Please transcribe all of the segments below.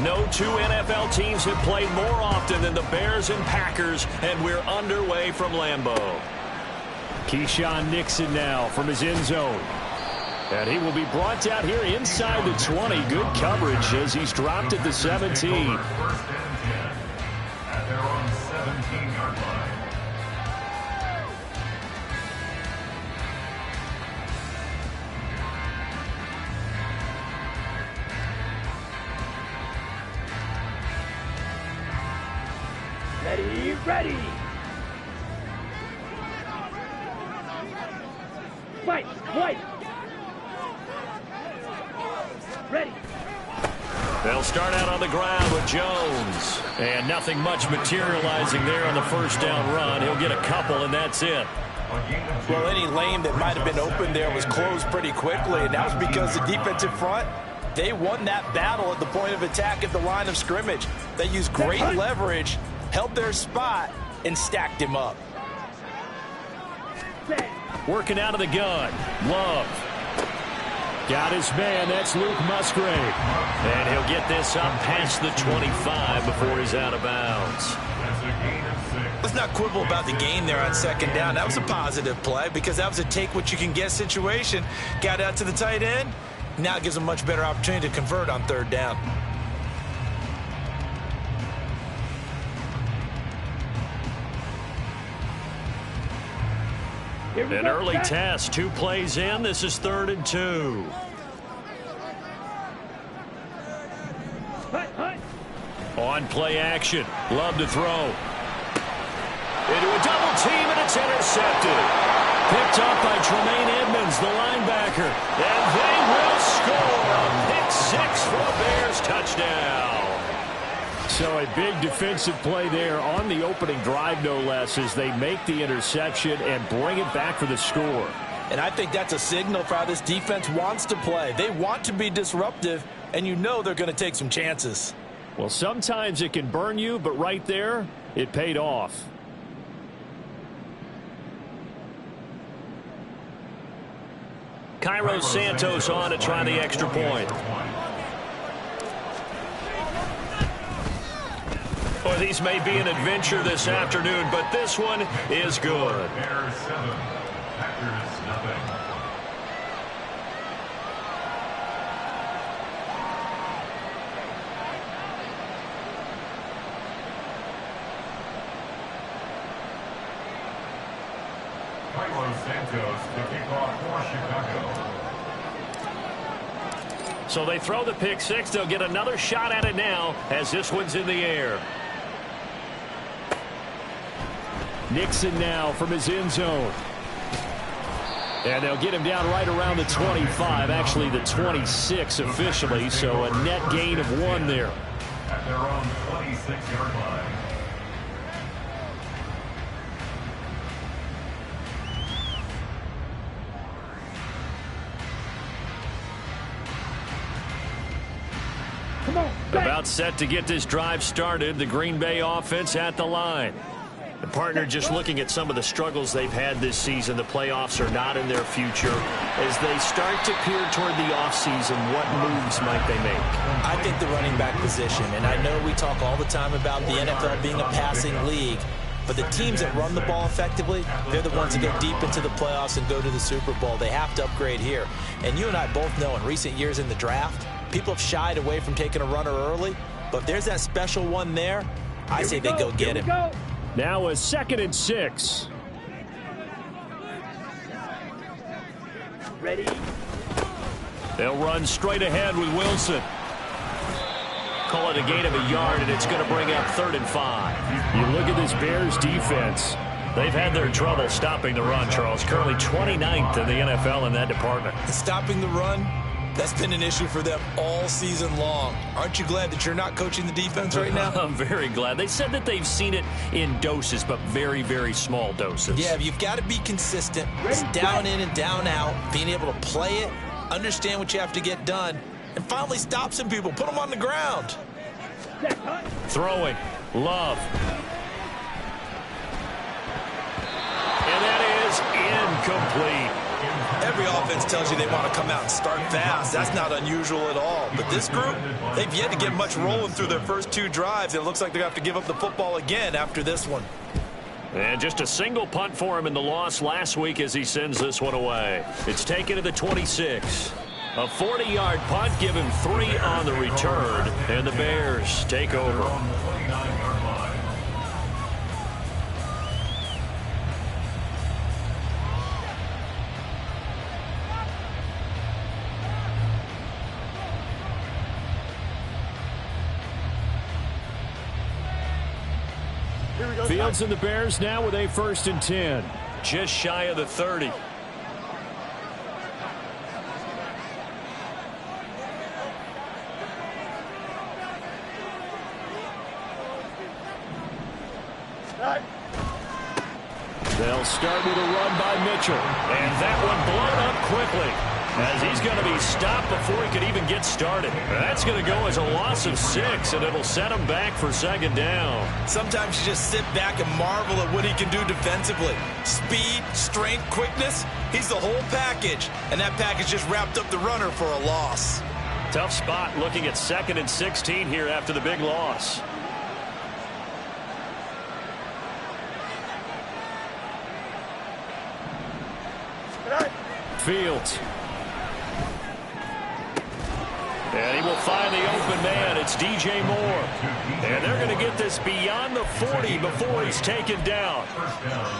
No two NFL teams have played more often than the Bears and Packers, and we're underway from Lambeau. Keyshawn Nixon now from his end zone. And he will be brought out here inside the 20. Good coverage as he's dropped at the 17. At their own 17-yard line. Ready. Fight. Ready. They'll start out on the ground with Jones. And nothing much materializing there on the first down run. He'll get a couple, and that's it. Well, any lane that might have been open there was closed pretty quickly, and that was because the defensive front, they won that battle at the point of attack at the line of scrimmage. They used great leverage, held their spot, and stacked him up. Working out of the gun. Love. Got his man. That's Luke Musgrave. And he'll get this up past the 25 before he's out of bounds. Let's not quibble about the gain there on second down. That was a positive play because that was a take-what-you-can-get situation. Got out to the tight end. Now it gives them a much better opportunity to convert on third down. An early test. 2 plays in. This is 3rd and 2. On play action. Love to throw. Into a double team, and it's intercepted. Picked up by Tremaine Edmonds, the linebacker. And they will score a pick 6 for a Bears touchdown. So a big defensive play there on the opening drive, no less, as they make the interception and bring it back for the score. And I think that's a signal for how this defense wants to play. They want to be disruptive, and you know they're going to take some chances. Well, sometimes it can burn you, but right there, it paid off. Cairo Santos on to try the extra point. Well, these may be an adventure this afternoon, but this one is good. Bears 7, Packers nothing. Cairo Santos to kick off for Chicago. So they throw the pick 6. They'll get another shot at it now as this one's in the air. Nixon now from his end zone. And they'll get him down right around the 25, actually the 26 officially, so a net gain of 1 there. At their own 26-yard line. About set to get this drive started. The Green Bay offense at the line. The partner just looking at some of the struggles they've had this season. The playoffs are not in their future. As they start to peer toward the offseason, what moves might they make? I think the running back position, and I know we talk all the time about the NFL being a passing league, but the teams that run the ball effectively, they're the ones that go deep into the playoffs and go to the Super Bowl. They have to upgrade here. And you and I both know in recent years in the draft, people have shied away from taking a runner early, but if there's that special one there, I say they go get him. Now a 2nd and 6. Ready. They'll run straight ahead with Wilson. Call it a gain of a yard, and it's going to bring up 3rd and 5. You look at this Bears defense. They've had their trouble stopping the run, Charles. Currently 29th in the NFL in that department. Stopping the run, that's been an issue for them all season long. Aren't you glad that you're not coaching the defense right now? I'm very glad. They said that they've seen it in doses, but very, very small doses. Yeah, you've got to be consistent. It's down in and down out, being able to play it, understand what you have to get done, and finally stop some people, put them on the ground. Throwing. Love. And that is incomplete. Every offense tells you they want to come out and start fast. That's not unusual at all. But this group, they've yet to get much rolling through their first 2 drives. It looks like they're going to have to give up the football again after this one. And just a single punt for him in the loss last week as he sends this one away. It's taken to the 26. A 40-yard punt, give him 3 on the return, and the Bears take over. Fields and the Bears now with a 1st and 10. Just shy of the 30. They'll start with a run by Mitchell. And that one blown up quickly, as he's going to be stopped before he could even get started. That's going to go as a loss of 6, and it'll set him back for 2nd down. Sometimes you just sit back and marvel at what he can do defensively. Speed, strength, quickness, he's the whole package. And that package just wrapped up the runner for a loss. Tough spot looking at 2nd and 16 here after the big loss. Fields. And he will find the open man. It's DJ Moore. And they're going to get this beyond the 40 before he's taken down.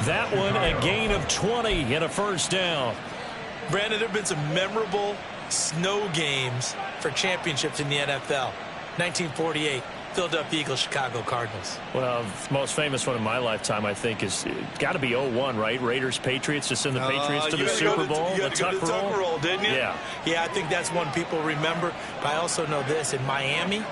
That one a gain of 20 and a 1st down. Brandon, there have been some memorable snow games for championships in the NFL. 1948. Philadelphia Eagles, Chicago Cardinals. Well, the most famous one in my lifetime, I think, is got to be 0-1, right? Raiders, Patriots, to send the Patriots to the Super Bowl. You had to go to the Tuck roll, didn't you? Yeah. Yeah, I think that's one people remember. But I also know this. In Miami,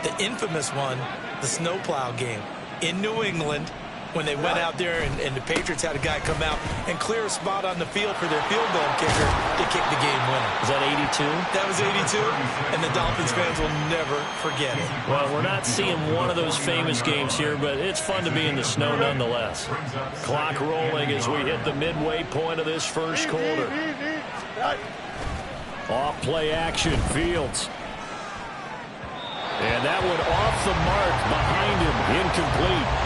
the infamous one, the snowplow game in New England, when they went out there and the Patriots had a guy come out and clear a spot on the field for their field goal kicker to kick the game winner. Is that 82? That was 82, and the Dolphins fans will never forget it. Well, we're not seeing one of those famous games here, but it's fun to be in the snow nonetheless. Clock rolling as we hit the midway point of this first quarter. Off play action, Fields. And that one off the mark behind him, incomplete.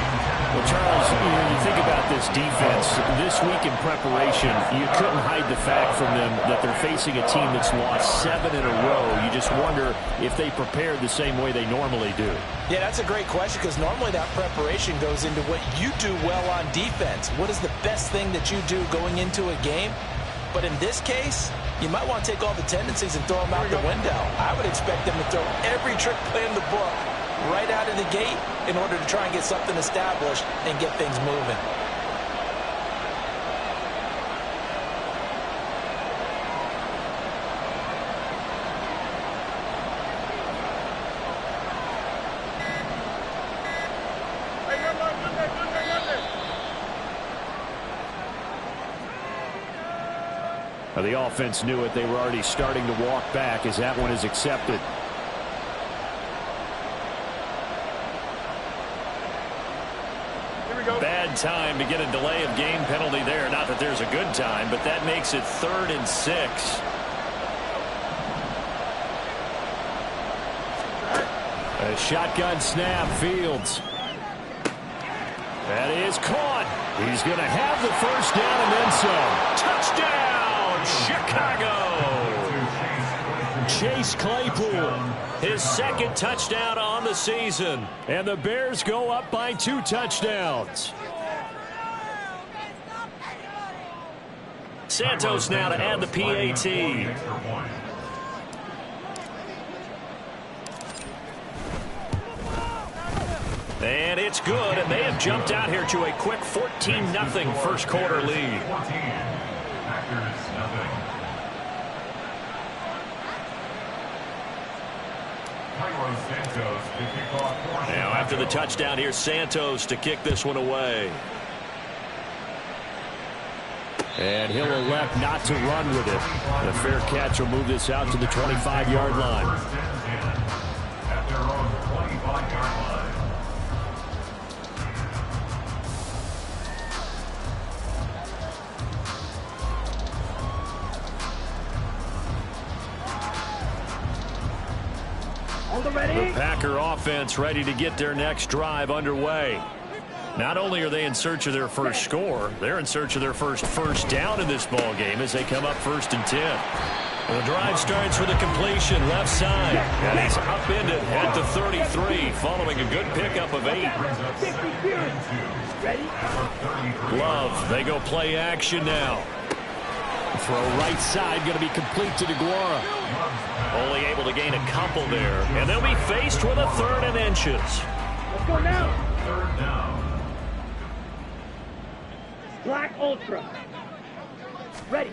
Well, Charles, you think about this defense. This week in preparation, you couldn't hide the fact from them that they're facing a team that's lost 7 in a row. You just wonder if they prepared the same way they normally do. Yeah, that's a great question, because normally that preparation goes into what you do well on defense. What is the best thing that you do going into a game? But in this case, you might want to take all the tendencies and throw them out the window. I would expect them to throw every trick play in the book right out of the gate in order to try and get something established and get things moving. The offense knew it. They were already starting to walk back as that one is accepted. Bad time to get a delay of game penalty there. Not that there's a good time, but that makes it 3rd and 6. A shotgun snap, Fields. That is caught. He's going to have the 1st down and then some. Touchdown, Chicago. Chase Claypool, his 2nd touchdown on the season. And the Bears go up by 2 touchdowns. Santos now to add the PAT. And it's good, and they have jumped out here to a quick 14-0 first quarter lead. Now after the touchdown here, Santos to kick this one away. And he'll elect not to run with it. The fair catch will move this out to the 25-yard line. At their own 25-yard line. Shoulder ready. The Packer offense ready to get their next drive underway. Not only are they in search of their first score, they're in search of their first down in this ball game as they come up 1st and 10. The drive starts with a completion left side, and he's upended at the 33 following a good pickup of 8. Ready? Love, they go play action now. Throw right side, going to be complete to DeGuara. Only able to gain a couple there, and they'll be faced with a 3rd and inches. Let's go now. 3rd down. Black Ultra. Ready.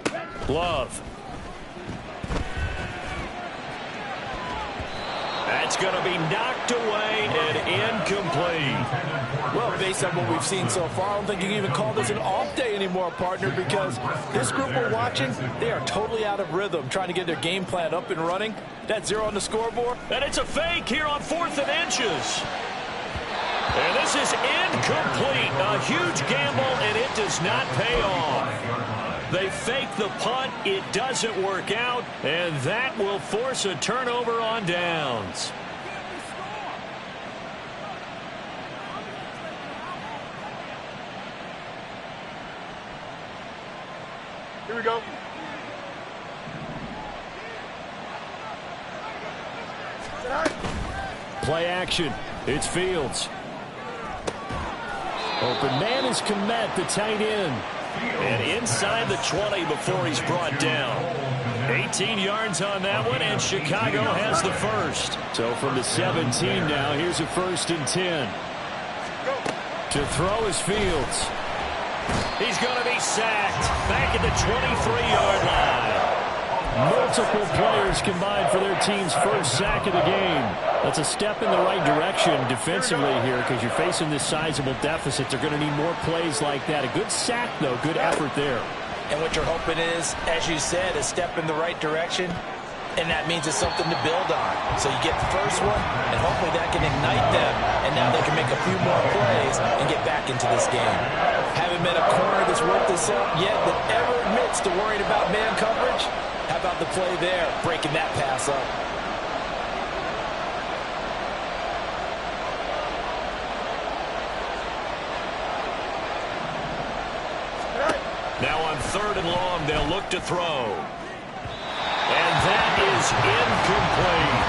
Love. That's going to be knocked away and incomplete. Well, based on what we've seen so far, I don't think you can even call this an off day anymore, partner, because this group we're watching, they are totally out of rhythm, trying to get their game plan up and running. That 0 on the scoreboard. And it's a fake here on 4th and inches. And this is incomplete. A huge gamble, and it does not pay off. They fake the punt. It doesn't work out, and that will force a turnover on downs. Here we go. Play action. It's Fields. Open man is Kmet, the tight end. And inside the 20 before he's brought down. 18 yards on that one, and Chicago has the first. So from the 17 now, here's a 1st and 10. To throw is Fields. He's going to be sacked back at the 23-yard line. Multiple players combined for their team's first sack of the game. That's a step in the right direction defensively here because you're facing this sizable deficit. They're going to need more plays like that. A good sack, though. Good effort there. And what you're hoping is, as you said, a step in the right direction, and that means it's something to build on. So you get the first one, and hopefully that can ignite them, and now they can make a few more plays and get back into this game. Haven't met a corner that's worked this out yet that ever admits to worrying about man coverage. How about the play there, breaking that pass up? Now on 3rd and long, they'll look to throw. And that is incomplete.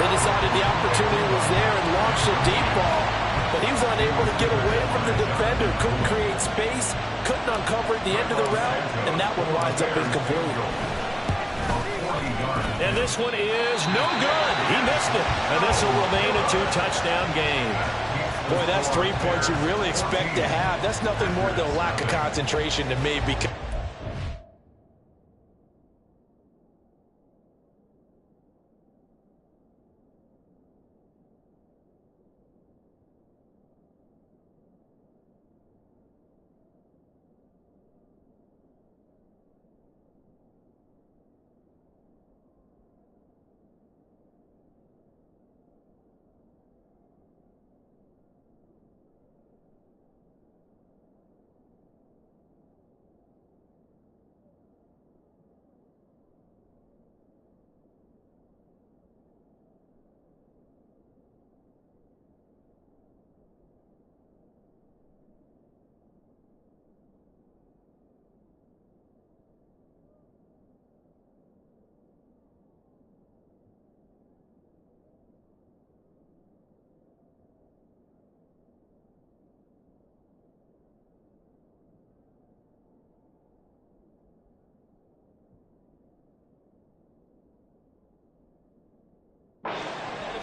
They decided the opportunity was there and launched a deep ball, but he was unable to get away from the defender, couldn't create space, couldn't uncover at the end of the route, and that one winds up incomplete. And this one is no good. He missed it. And this will remain a 2-touchdown game. Boy, that's 3 points you really expect to have. That's nothing more than a lack of concentration to me. Because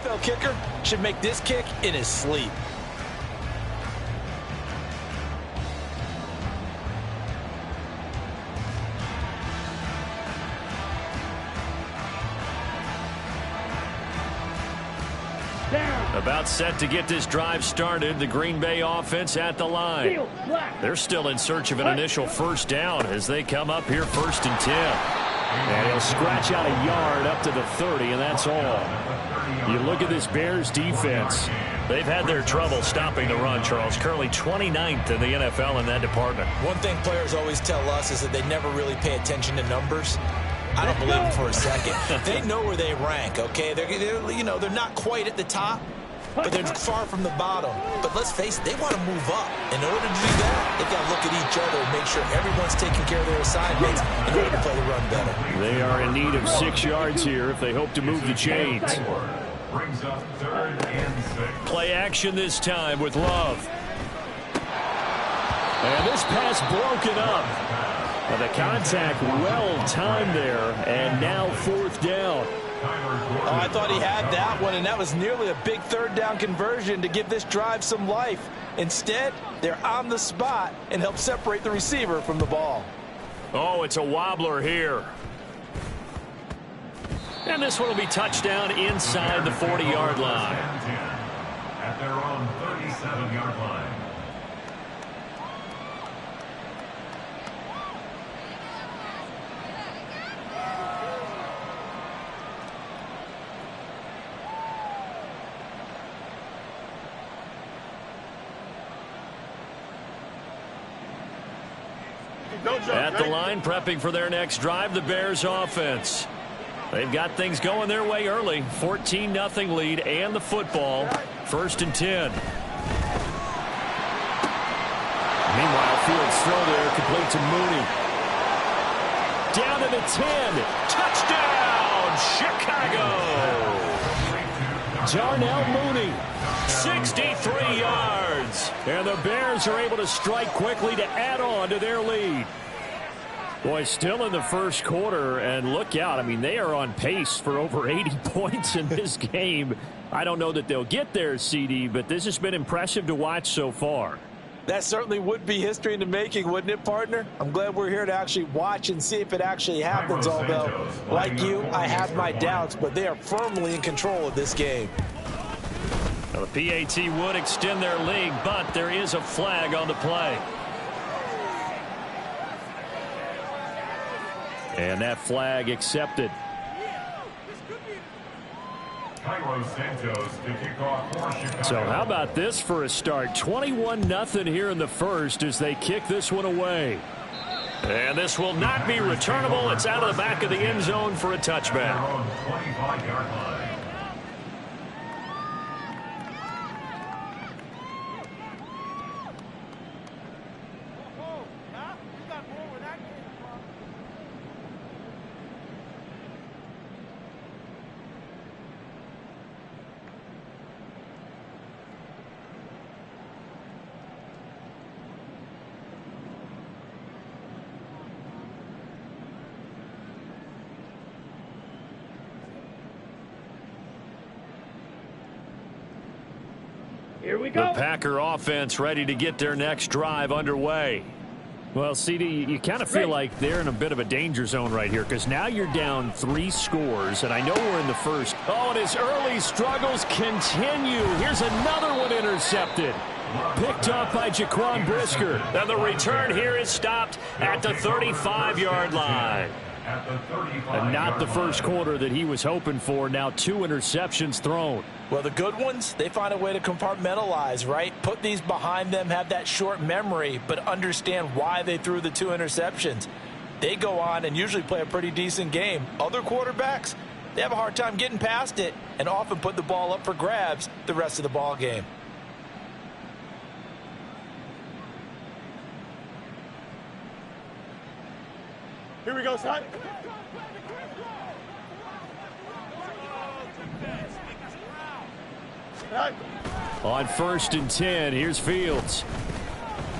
NFL kicker should make this kick in his sleep. About set to get this drive started. The Green Bay offense at the line. They're still in search of an initial first down as they come up here 1st and 10. And he'll scratch out a yard up to the 30, and that's all. You look at this Bears defense. They've had their trouble stopping the run, Charles. Currently 29th in the NFL in that department. One thing players always tell us is that they never really pay attention to numbers. I don't believe it for a second. They know where they rank, okay? They're not quite at the top, but they're far from the bottom. But let's face it, they want to move up. In order to do that, they've got to look at each other and make sure everyone's taking care of their assignments in order to play the run better. They are in need of 6 yards here if they hope to move the chains. Brings up 3rd and 6. Play action this time with Love. And this pass broken up. And the contact well timed there, and now 4th down. Oh, I thought he had that one, and that was nearly a big 3rd down conversion to give this drive some life. Instead, they're on the spot and help separate the receiver from the ball. Oh, it's a wobbler here. And this one will be touchdown inside the 40-yard line. At their own 37-yard line. At the line, prepping for their next drive, the Bears offense. They've got things going their way early. 14-0 lead and the football. 1st and 10. Meanwhile, Fields throw there, complete to Mooney. Down to the 10. Touchdown, Chicago. Darnell Mooney, 63 yards. And the Bears are able to strike quickly to add on to their lead. Boy, still in the first quarter, and look out. I mean, they are on pace for over 80 points in this game. I don't know that they'll get there, CD, but this has been impressive to watch so far. That certainly would be history in the making, wouldn't it, partner? I'm glad we're here to actually watch and see if it actually happens, although, like you, I have my doubts, but they are firmly in control of this game. Well, the PAT would extend their lead, but there is a flag on the play. And that flag accepted. So how about this for a start? 21-0 here in the first as they kick this one away. And this will not be returnable. It's out of the back of the end zone for a touchback. Here we go. The Packer offense ready to get their next drive underway. Well, CD, you kind of feel like they're in a bit of a danger zone right here because now you're down 3 scores, and I know we're in the first. Oh, and his early struggles continue. Here's another one intercepted. Picked off by Jaquan Brisker. And the return here is stopped at the 35-yard line. And not the first quarter that he was hoping for. Now 2 interceptions thrown. Well, the good ones, they find a way to compartmentalize, right? Put these behind them, have that short memory, but understand why they threw the 2 interceptions. They go on and usually play a pretty decent game. Other quarterbacks, they have a hard time getting past it and often put the ball up for grabs the rest of the ball game. Here we go, son. On 1st and 10, here's Fields.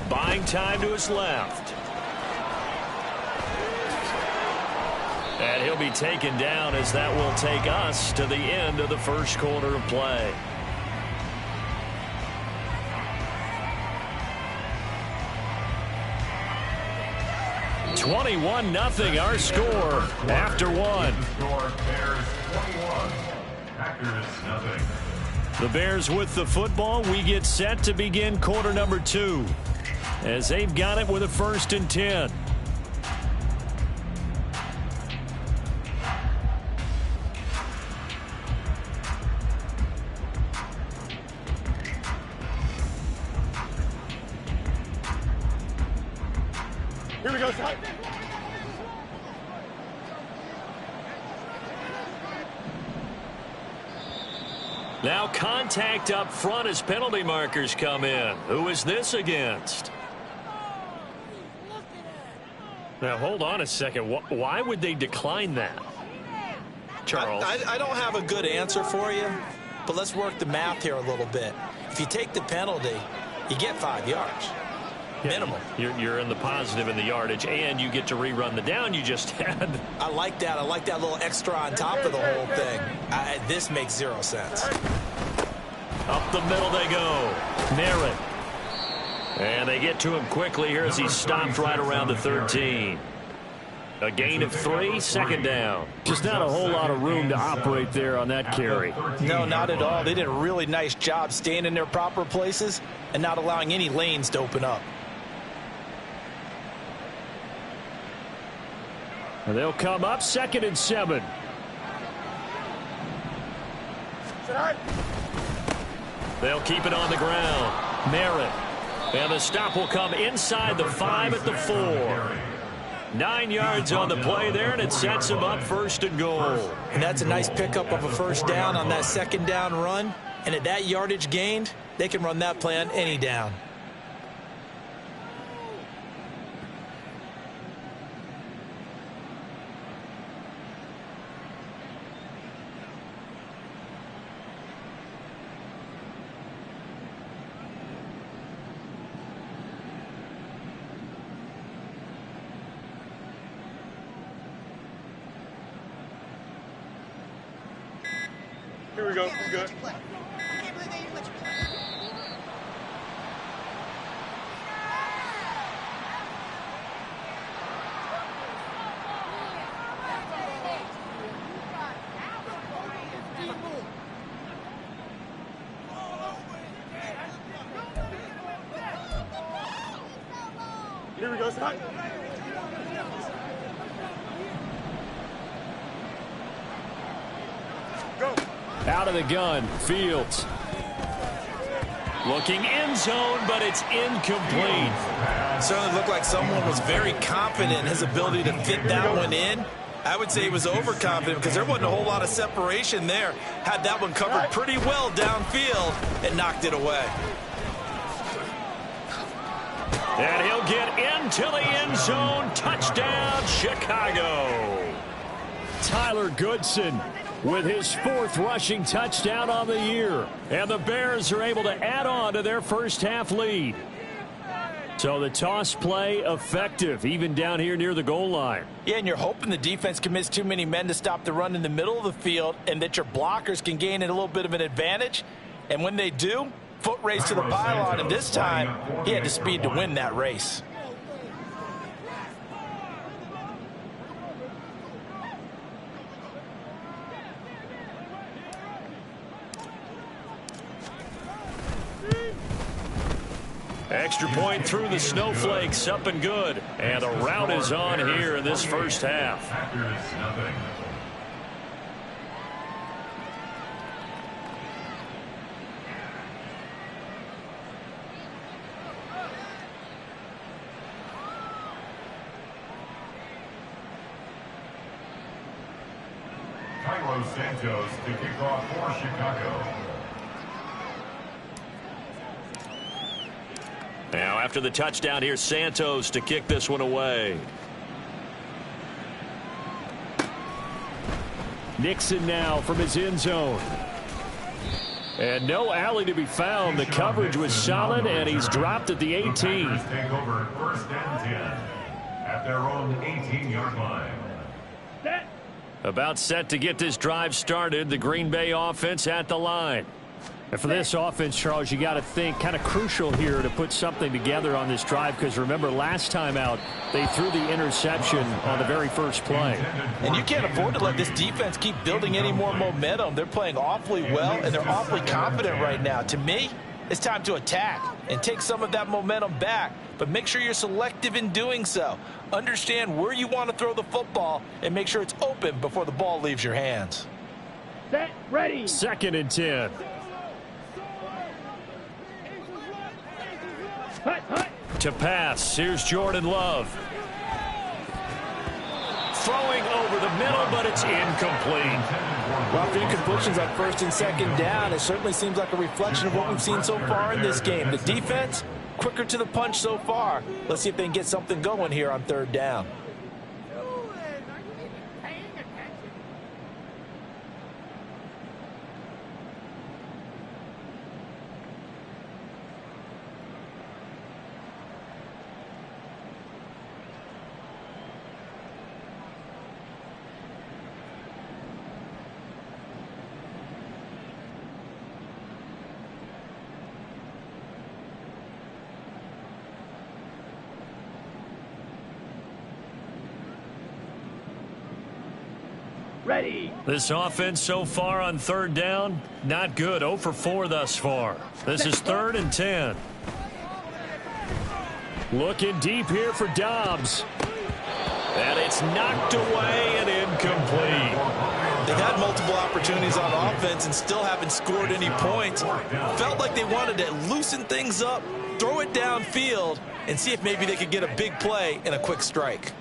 Buying time to his left. And he'll be taken down as that will take us to the end of the first quarter of play. (21-0) our score after 1. Bears 21, Packers 0. The Bears with the football. We get set to begin quarter number 2 as they've got it with a 1st and 10. Here we go, son. Now contact up front as penalty markers come in. Who is this against? Now, hold on a second. Why would they decline that? Charles? I don't have a good answer for you, but let's work the math here a little bit. If you take the penalty, you get 5 yards. Minimum. You're in the positive in the yardage, and you get to rerun the down you just had. I like that. I like that little extra on top of the whole thing. This makes 0 sense. Up the middle they go. Merritt. And they get to him quickly here as he stopped right around the 13. A gain of 3, second down. Just not a whole lot of room to operate there on that carry. No, not at all. They did a really nice job staying in their proper places and not allowing any lanes to open up. And they'll come up 2nd and 7. They'll keep it on the ground. Merritt. And the stop will come inside the 5 at the 4. 9 yards on the play there, and it sets him up 1st and goal. And that's a nice pickup of a 1st down on that 2nd down run. And at that yardage gained, they can run that play on any down. Here we go. We're good. Here we go, Scott. Go. Out of the gun, Fields. Looking end zone, but it's incomplete. Certainly looked like someone was very confident in his ability to fit that one in. I would say he was overconfident because there wasn't a whole lot of separation there. Had that one covered pretty well downfield and knocked it away. And he'll get into the end zone. Touchdown, Chicago. Tyler Goodson with his 4th rushing touchdown on the year. And the Bears are able to add on to their first half lead. So the toss play effective, even down here near the goal line. Yeah, and you're hoping the defense commits too many men to stop the run in the middle of the field and that your blockers can gain a little bit of an advantage. And when they do, foot race to the pylon, and this time he had the speed to win that race. Extra point through the snowflakes, up and good. And the route is on here in this first half. Carlos Santos to kick off for Chicago. Now after the touchdown, here's Santos to kick this one away. Nixon now from his end zone. And no alley to be found. The coverage was solid, and he's dropped at the 18. Take over 1st and 10 at their own 18-yard line. About set to get this drive started. The Green Bay offense at the line. And for this offense, Charles, you got to think kind of crucial here to put something together on this drive, because remember last time out they threw the interception on the very first play. And you can't afford to let this defense keep building any more momentum. They're playing awfully well, and they're awfully confident right now. To me, it's time to attack and take some of that momentum back, but make sure you're selective in doing so. Understand where you want to throw the football and make sure it's open before the ball leaves your hands. Set, ready. 2nd and 10. To pass, here's Jordan Love. throwing over the middle, but it's incomplete. Well, after incompletions on first and second down, it certainly seems like a reflection of what we've seen so far in this game. The defense, quicker to the punch so far. Let's see if they can get something going here on third down. Ready. This offense so far on third down, not good. 0 for 4 thus far. This is 3rd and 10. Looking deep here for Dobbs. And it's knocked away and incomplete. They've had multiple opportunities on offense and still haven't scored any points. Felt like they wanted to loosen things up, throw it downfield, and see if maybe they could get a big play and a quick strike.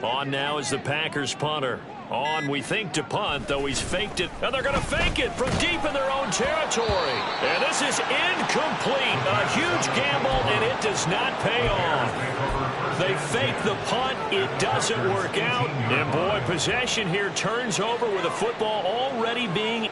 On now is the Packers punter. On, we think, to punt, though he's faked it. And they're going to fake it from deep in their own territory. And this is incomplete. A huge gamble, and it does not pay off. They fake the punt. It doesn't work out. And, boy, possession here turns over with the football already being